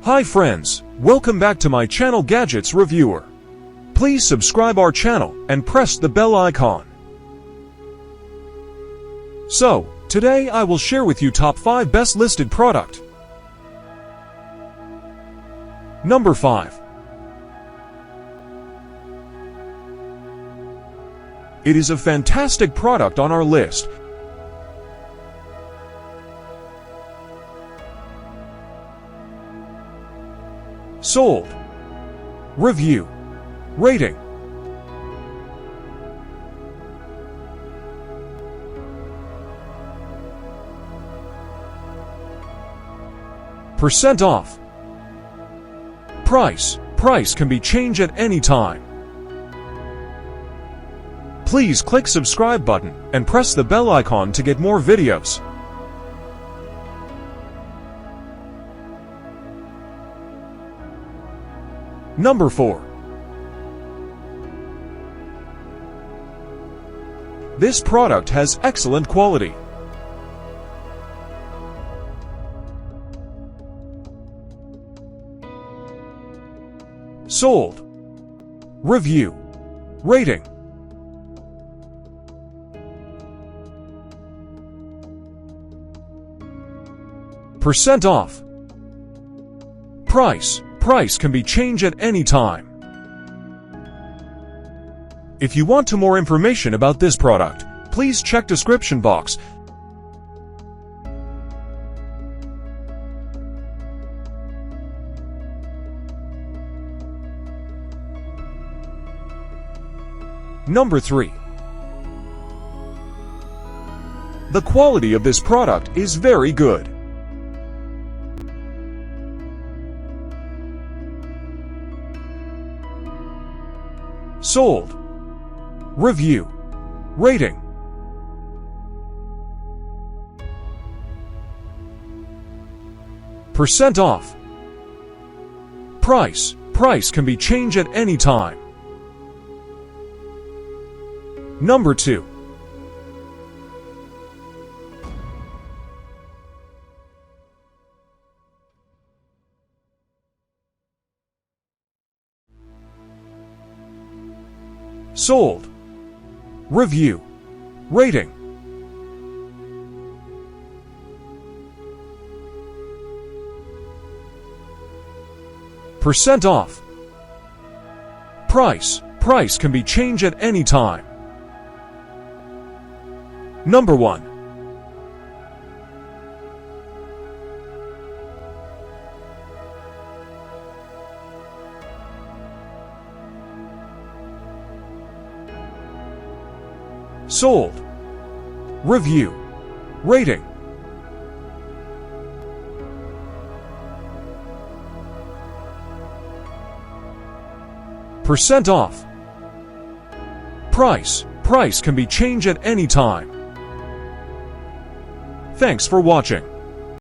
Hi friends, welcome back to my channel Gadgets Reviewer. Please subscribe our channel and press the bell icon. So, today I will share with you top 5 best listed product. Number 5. It is a fantastic product on our list. Sold. Review. Rating. Percent off. Price can be changed at any time. Please click subscribe button and press the bell icon to get more videos. Number 4. This product has excellent quality. Sold. Review. Rating. Percent off. Price can be changed at any time. If you want more information about this product, please check description box. Number 3. The quality of this product is very good. Sold. Review. Rating. Percent off. Price can be changed at any time. Number 2. Sold. Review. Rating. Percent off. Price can be changed at any time. Number 1. Sold. Review. Rating. Percent off. Price can be changed at any time. Thanks for watching.